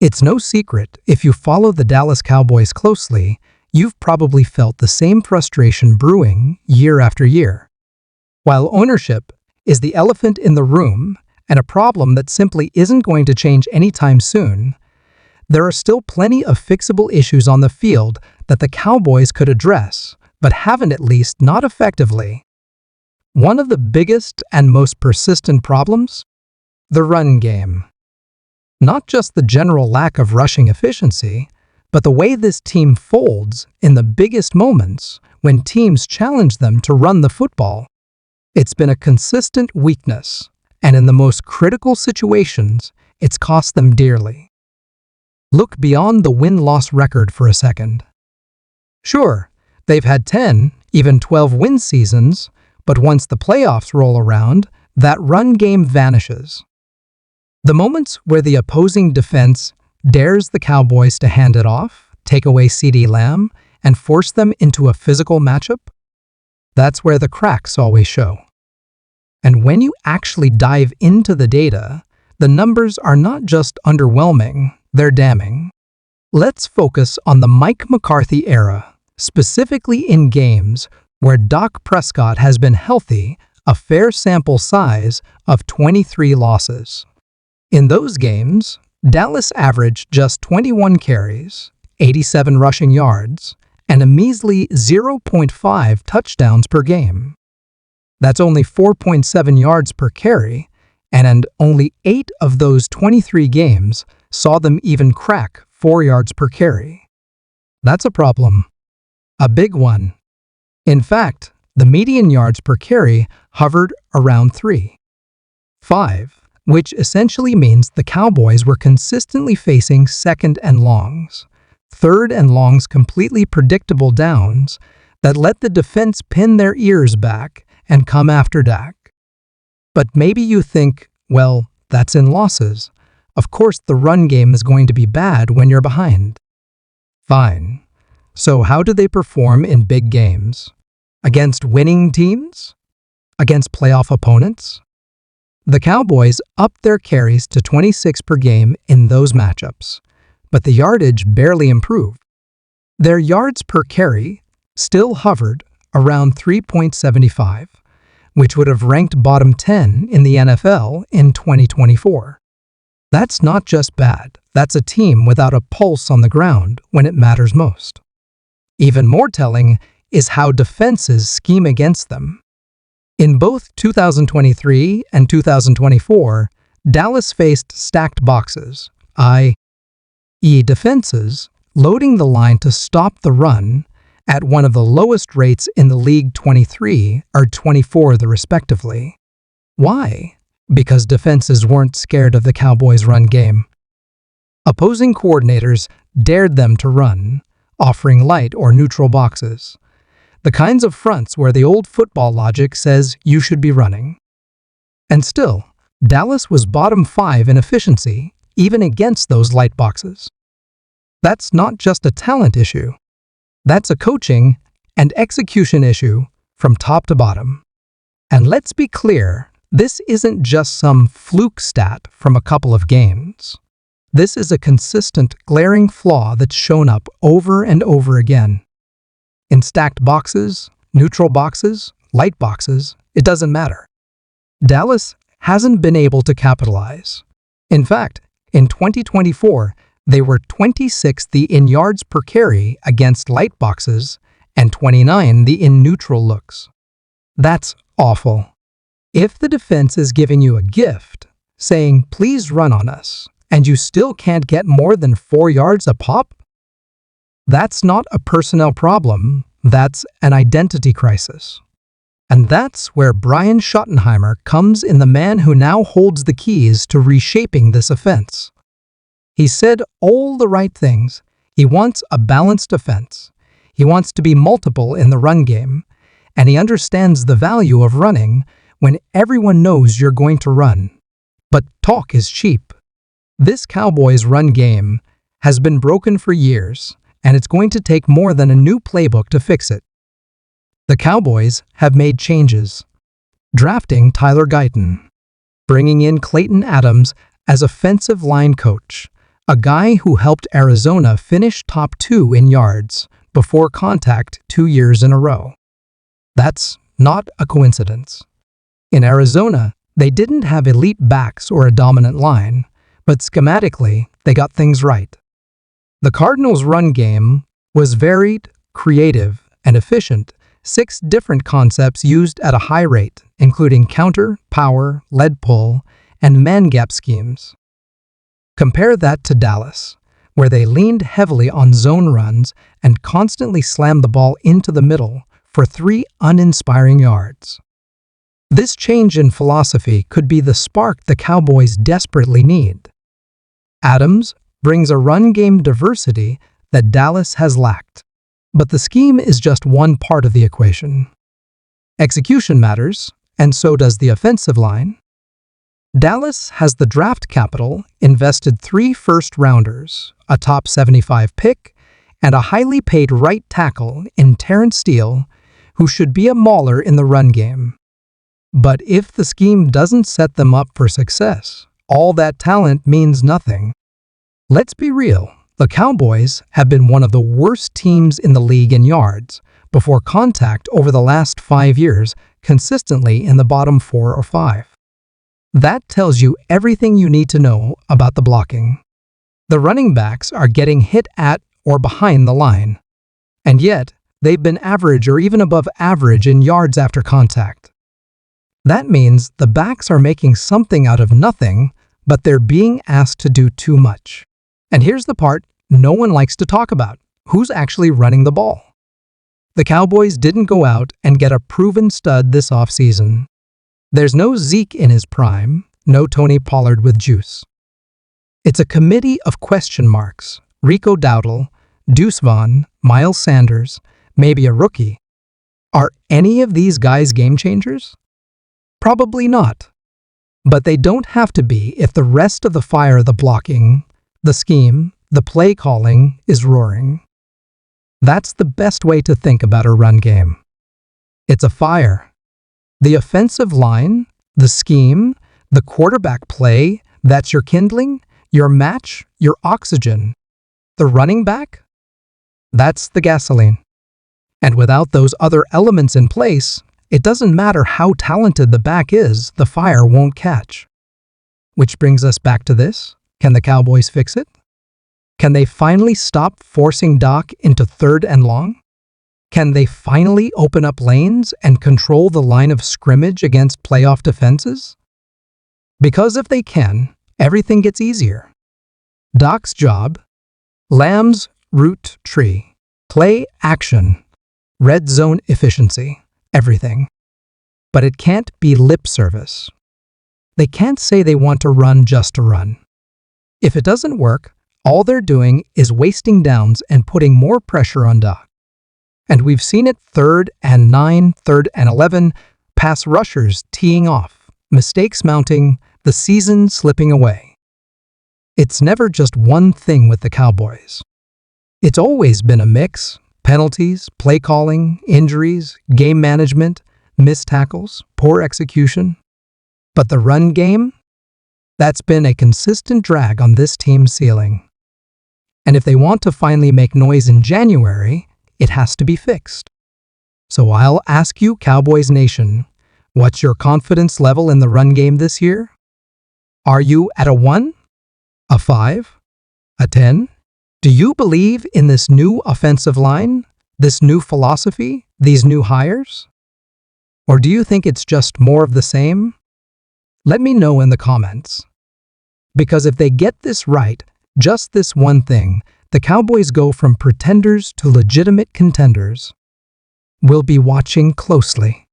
It's no secret, if you follow the Dallas Cowboys closely, you've probably felt the same frustration brewing year after year. While ownership is the elephant in the room and a problem that simply isn't going to change anytime soon, there are still plenty of fixable issues on the field that the Cowboys could address, but haven't, at least not effectively. One of the biggest and most persistent problems? The run game. Not just the general lack of rushing efficiency, but the way this team folds in the biggest moments when teams challenge them to run the football. It's been a consistent weakness, and in the most critical situations, it's cost them dearly. Look beyond the win-loss record for a second. Sure, they've had 10, even 12 win seasons, but once the playoffs roll around, that run game vanishes. The moments where the opposing defense dares the Cowboys to hand it off, take away CeeDee Lamb, and force them into a physical matchup, that's where the cracks always show. And when you actually dive into the data, the numbers are not just underwhelming, they're damning. Let's focus on the Mike McCarthy era, specifically in games where Dak Prescott has been healthy, a fair sample size of 23 losses. In those games, Dallas averaged just 21 carries, 87 rushing yards, and a measly 0.5 touchdowns per game. That's only 4.7 yards per carry, and only 8 of those 23 games saw them even crack 4 yards per carry. That's a problem. A big one. In fact, the median yards per carry hovered around 3.5, which essentially means the Cowboys were consistently facing second and longs, third and longs, completely predictable downs that let the defense pin their ears back and come after Dak. But maybe you think, well, that's in losses. Of course, the run game is going to be bad when you're behind. Fine. So how do they perform in big games? Against winning teams? Against playoff opponents? The Cowboys upped their carries to 26 per game in those matchups, but the yardage barely improved. Their yards per carry still hovered around 3.75, which would have ranked bottom 10 in the NFL in 2024. That's not just bad, that's a team without a pulse on the ground when it matters most. Even more telling is how defenses scheme against them. In both 2023 and 2024, Dallas faced stacked boxes, i.e. defenses, loading the line to stop the run at one of the lowest rates in the league, 23 or 24 respectively. Why? Because defenses weren't scared of the Cowboys' run game. Opposing coordinators dared them to run, offering light or neutral boxes. The kinds of fronts where the old football logic says you should be running. And still, Dallas was bottom 5 in efficiency, even against those light boxes. That's not just a talent issue. That's a coaching and execution issue from top to bottom. And let's be clear, this isn't just some fluke stat from a couple of games. This is a consistent, glaring flaw that's shown up over and over again. In stacked boxes, neutral boxes, light boxes, it doesn't matter. Dallas hasn't been able to capitalize. In fact, in 2024, they were 26th in yards per carry against light boxes and 29th in neutral looks. That's awful. If the defense is giving you a gift, saying, please run on us, and you still can't get more than 4 yards a pop, that's not a personnel problem, that's an identity crisis. And that's where Brian Schottenheimer comes in, the man who now holds the keys to reshaping this offense. He said all the right things. He wants a balanced offense. He wants to be multiple in the run game, and he understands the value of running when everyone knows you're going to run. But talk is cheap. This Cowboys run game has been broken for years, and it's going to take more than a new playbook to fix it. The Cowboys have made changes, drafting Tyler Guyton, bringing in Clayton Adams as offensive line coach, a guy who helped Arizona finish top 2 in yards before contact 2 years in a row. That's not a coincidence. In Arizona, they didn't have elite backs or a dominant line, but schematically, they got things right. The Cardinals' run game was varied, creative, and efficient. 6 different concepts used at a high rate, including counter, power, lead pull, and man-gap schemes. Compare that to Dallas, where they leaned heavily on zone runs and constantly slammed the ball into the middle for 3 uninspiring yards. This change in philosophy could be the spark the Cowboys desperately need. Adams brings a run game diversity that Dallas has lacked. But the scheme is just one part of the equation. Execution matters, and so does the offensive line. Dallas has the draft capital, invested 3 first-rounders, a top 75 pick, and a highly paid right tackle in Terrence Steele, who should be a mauler in the run game. But if the scheme doesn't set them up for success, all that talent means nothing. Let's be real. The Cowboys have been one of the worst teams in the league in yards before contact over the last 5 years, consistently in the bottom 4 or 5. That tells you everything you need to know about the blocking. The running backs are getting hit at or behind the line, and yet they've been average or even above average in yards after contact. That means the backs are making something out of nothing, but they're being asked to do too much. And here's the part no one likes to talk about: who's actually running the ball. The Cowboys didn't go out and get a proven stud this offseason. There's no Zeke in his prime, no Tony Pollard with juice. It's a committee of question marks: Rico Dowdle, Deuce Vaughn, Miles Sanders, maybe a rookie. Are any of these guys game changers? Probably not. But they don't have to be if the rest of the fire, the blocking, the scheme, the play calling, is roaring. That's the best way to think about a run game. It's a fire. The offensive line, the scheme, the quarterback play, that's your kindling, your match, your oxygen. The running back? That's the gasoline. And without those other elements in place, it doesn't matter how talented the back is, the fire won't catch. Which brings us back to this. Can the Cowboys fix it? Can they finally stop forcing Dak into 3rd and long? Can they finally open up lanes and control the line of scrimmage against playoff defenses? Because if they can, everything gets easier. Dak's job: Lamb's route tree, play action, red zone efficiency, everything. But it can't be lip service. They can't say they want to run just to run. If it doesn't work, all they're doing is wasting downs and putting more pressure on Dak. And we've seen it 3rd and 9, 3rd and 11, pass rushers teeing off, mistakes mounting, the season slipping away. It's never just one thing with the Cowboys. It's always been a mix: penalties, play calling, injuries, game management, missed tackles, poor execution. But the run game? That's been a consistent drag on this team's ceiling. And if they want to finally make noise in January, it has to be fixed. So I'll ask you, Cowboys Nation, what's your confidence level in the run game this year? Are you at a 1? A 5? A 10? Do you believe in this new offensive line, this new philosophy, these new hires? Or do you think it's just more of the same? Let me know in the comments. Because if they get this right, just this one thing, the Cowboys go from pretenders to legitimate contenders. We'll be watching closely.